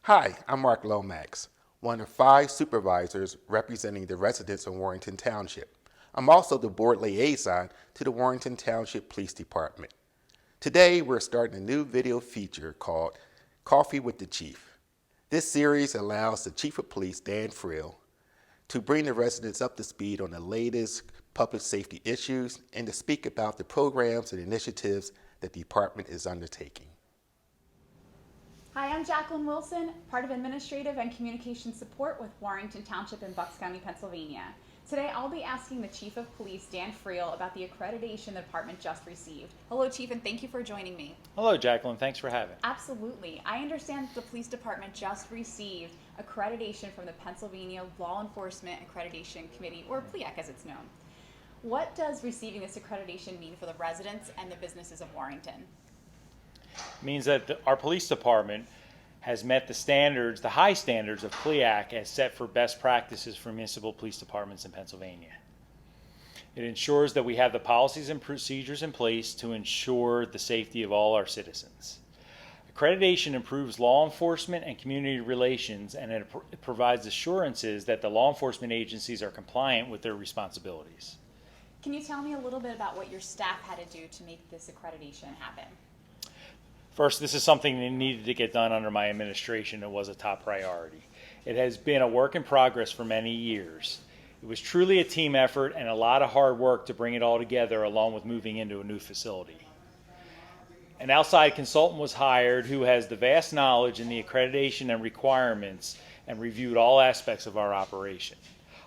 Hi, I'm Mark Lomax, one of 5 supervisors representing the residents of Warrington Township. I'm also the board liaison to the Warrington Township Police Department. Today, we're starting a new video feature called Coffee with the Chief. This series allows the Chief of Police, Dan Friel, to bring the residents up to speed on the latest public safety issues and to speak about the programs and initiatives that the department is undertaking. Hi, I'm Jacqueline Wilson, part of Administrative and Communication Support with Warrington Township in Bucks County, Pennsylvania. Today, I'll be asking the Chief of Police, Dan Friel, about the accreditation the department just received. Hello, Chief, and thank you for joining me. Hello, Jacqueline. Thanks for having me. Absolutely. I understand the police department just received accreditation from the Pennsylvania Law Enforcement Accreditation Committee, or PLEAC as it's known. What does receiving this accreditation mean for the residents and the businesses of Warrington? It means that our police department has met the standards, the high standards of PLEAC as set for best practices for municipal police departments in Pennsylvania. It ensures that we have the policies and procedures in place to ensure the safety of all our citizens. Accreditation improves law enforcement and community relations, and it provides assurances that the law enforcement agencies are compliant with their responsibilities. Can you tell me a little bit about what your staff had to do to make this accreditation happen? First, this is something that needed to get done under my administration. It was a top priority. It has been a work in progress for many years. It was truly a team effort and a lot of hard work to bring it all together, along with moving into a new facility. An outside consultant was hired who has the vast knowledge in the accreditation and requirements and reviewed all aspects of our operation.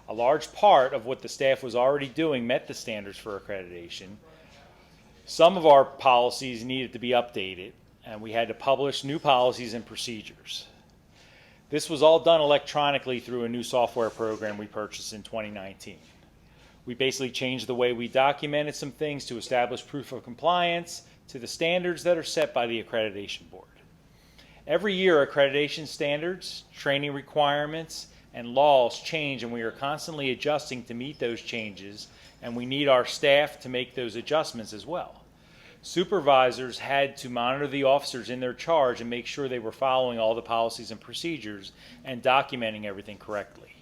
A large part of what the staff was already doing met the standards for accreditation. Some of our policies needed to be updated, and we had to publish new policies and procedures. This was all done electronically through a new software program we purchased in 2019. We basically changed the way we documented some things to establish proof of compliance to the standards that are set by the Accreditation Board. Every year, accreditation standards, training requirements, and laws change, and we are constantly adjusting to meet those changes, and we need our staff to make those adjustments as well. Supervisors had to monitor the officers in their charge and make sure they were following all the policies and procedures and documenting everything correctly.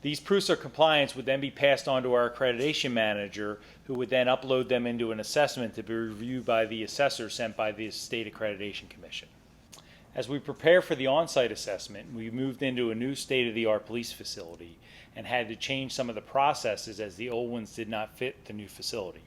These proofs of compliance would then be passed on to our accreditation manager, who would then upload them into an assessment to be reviewed by the assessor sent by the State Accreditation Commission. As we prepare for the on-site assessment, we moved into a new state-of-the-art police facility and had to change some of the processes as the old ones did not fit the new facility.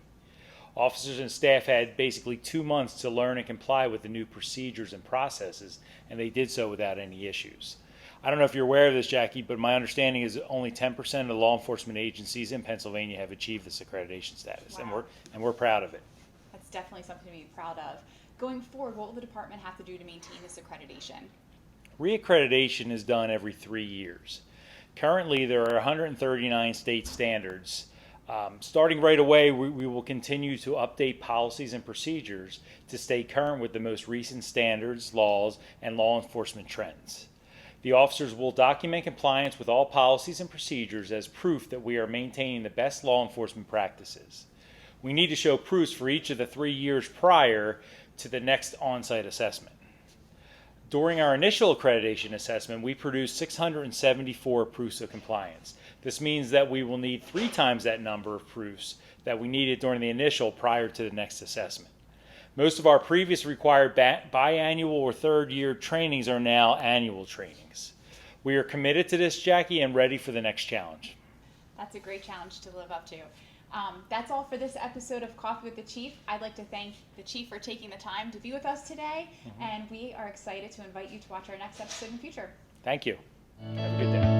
Officers and staff had basically 2 months to learn and comply with the new procedures and processes, and they did so without any issues. I don't know if you're aware of this, Jackie, but my understanding is only 10% of the law enforcement agencies in Pennsylvania have achieved this accreditation status, Wow. and we're proud of it. That's definitely something to be proud of. Going forward, what will the department have to do to maintain this accreditation? Reaccreditation is done every 3 years. Currently, there are 139 state standards. Starting right away, we will continue to update policies and procedures to stay current with the most recent standards, laws, and law enforcement trends. The officers will document compliance with all policies and procedures as proof that we are maintaining the best law enforcement practices. We need to show proofs for each of the 3 years prior to the next on-site assessment. During our initial accreditation assessment, we produced 674 proofs of compliance. This means that we will need 3 times that number of proofs that we needed during the initial prior to the next assessment. Most of our previous required biannual or third-year trainings are now annual trainings. We are committed to this, Jackie, and ready for the next challenge. That's a great challenge to live up to. That's all for this episode of Coffee with the Chief. I'd like to thank the Chief for taking the time to be with us today, and we are excited to invite you to watch our next episode in the future. Thank you. Have a good day.